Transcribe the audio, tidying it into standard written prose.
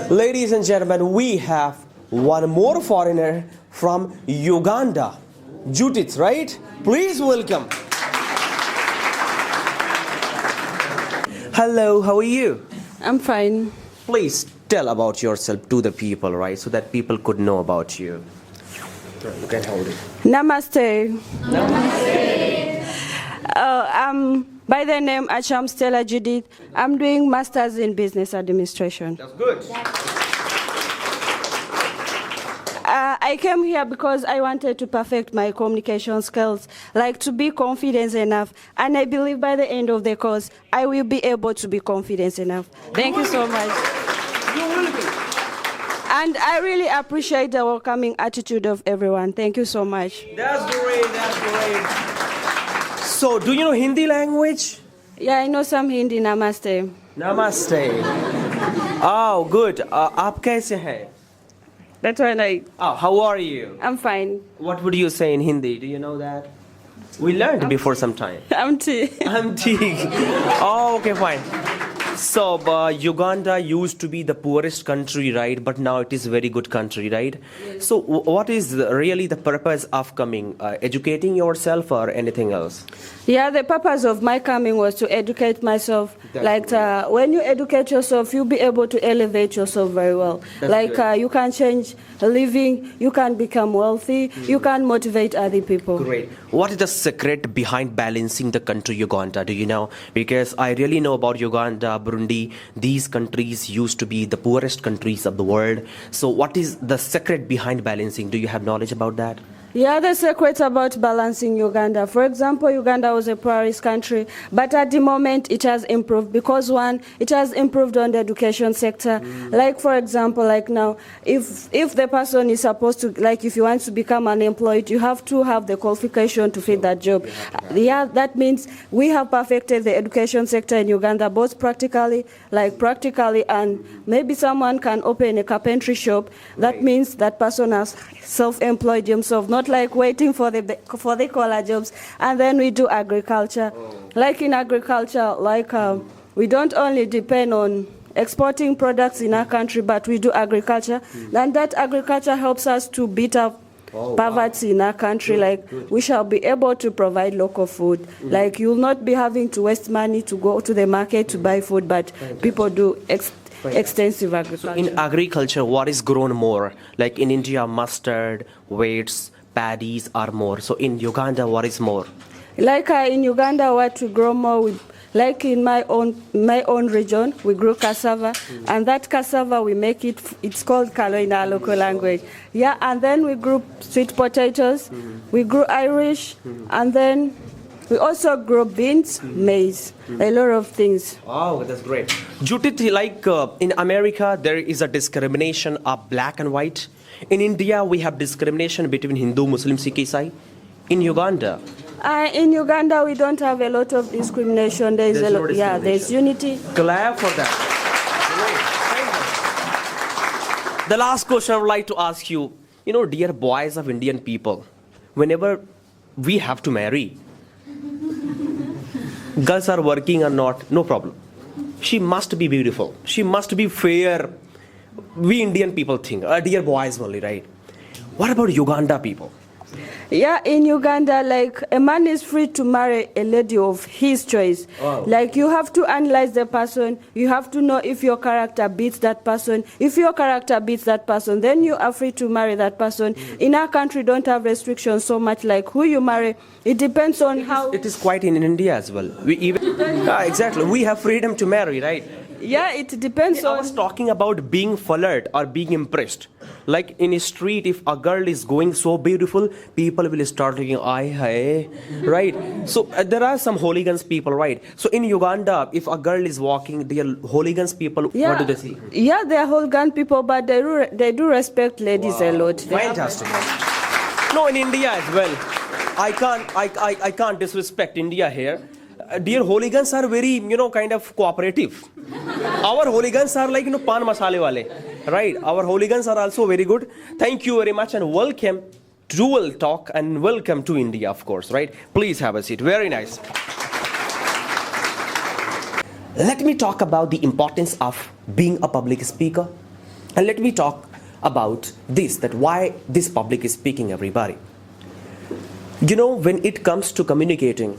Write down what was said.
Ladies and gentlemen, we have one more foreigner from Uganda. Judith, right? Please welcome. Hello, how are you? I'm fine. Please tell about yourself to the people, right? So that people could know about you. You can hold it. Namaste. I'm by the name Acham Stella Judith. I'm doing Masters in Business Administration. That's good. I came here because I wanted to perfect my communication skills, like to be confident enough. And I believe by the end of the course, I will be able to be confident enough. Thank you so much. You will be. And I really appreciate the welcoming attitude of everyone. Thank you so much. That's great, that's great. So, do you know Hindi language? Yeah, I know some Hindi. Namaste. Namaste. Oh, good. आप कैसे हैं? That's when How are you? I'm fine. What would you say in Hindi? Do you know that? We learned before some time. I'm tea. I'm Teague. Oh, okay, fine. So, Uganda used to be the poorest country, right? But now it is a very good country, right? Yes. So, what is really the purpose of coming? Educating yourself or anything else? Yeah, the purpose of my coming was to educate myself. When you educate yourself, you'll be able to elevate yourself very well. You can change a living, you can become wealthy, you can motivate other people. Great. What is the secret behind balancing the country Uganda? Do you know? Because I really know about Uganda, Burundi. These countries used to be the poorest countries of the world. So what is the secret behind balancing? Do you have knowledge about that? Yeah, the secret about balancing Uganda. For example, Uganda was a poorest country, but at the moment it has improved because one, it has improved on the education sector. Like for example, like now, if the person is supposed to, like if you want to become unemployed, you have to have the qualification to fit that job. Yeah, that means we have perfected the education sector in Uganda, both practically, and maybe someone can open a carpentry shop. That means that person has self-employed himself, not like waiting for the collar jobs. And then we do agriculture. Like in agriculture, we don't only depend on exporting products in our country, but we do agriculture. And that agriculture helps us to beat up poverty in our country. We shall be able to provide local food. Like you'll not be having to waste money to go to the market to buy food, but people do extensive agriculture. So in agriculture, what is grown more? Like in India, mustard, wheats, paddies are more. So in Uganda, what is more? In Uganda, what we grow more, like in my own region, we grow cassava, and that cassava we make it's called kalo in our local language. Yeah, and then we grew sweet potatoes, we grew Irish, and then we also grow beans, maize, a lot of things. Oh, that's great. Judith, in America, there is a discrimination of black and white. In India, we have discrimination between Hindu, Muslim, Sikh, Isai. In Uganda? In Uganda, we don't have a lot of discrimination. There's unity. Glad for that. Great. The last question I would like to ask you, dear boys of Indian people, whenever we have to marry, girls are working or not, no problem. She must be beautiful. She must be fair. We Indian people think, dear boys only, right? What about Uganda people? Yeah, in Uganda, a man is free to marry a lady of his choice. Wow. You have to analyze the person. You have to know if your character beats that person. If your character beats that person, then you are free to marry that person. In our country, don't have restrictions so much like who you marry. It depends on how... It is quite in India as well. Exactly. We have freedom to marry, right? Yeah, it depends on... I was talking about being followed or being impressed. Like in a street, if a girl is going so beautiful, people will start thinking, hey, right? So there are some hooligans people, right? So in Uganda, if a girl is walking, the hooligans people, what do they see? Yeah, they are hooligan people, but they do respect ladies a lot. Fantastic. No, in India as well. I can't disrespect India here. Dear hooligans are very, kind of cooperative. Our hooligans are like, pan masale wale, right? Our hooligans are also very good. Thank you very much and welcome to WellTalk and welcome to India, of course, right? Please have a seat. Very nice. Let me talk about the importance of being a public speaker. And let me talk about this, that why this public is speaking, everybody. You know, when it comes to communicating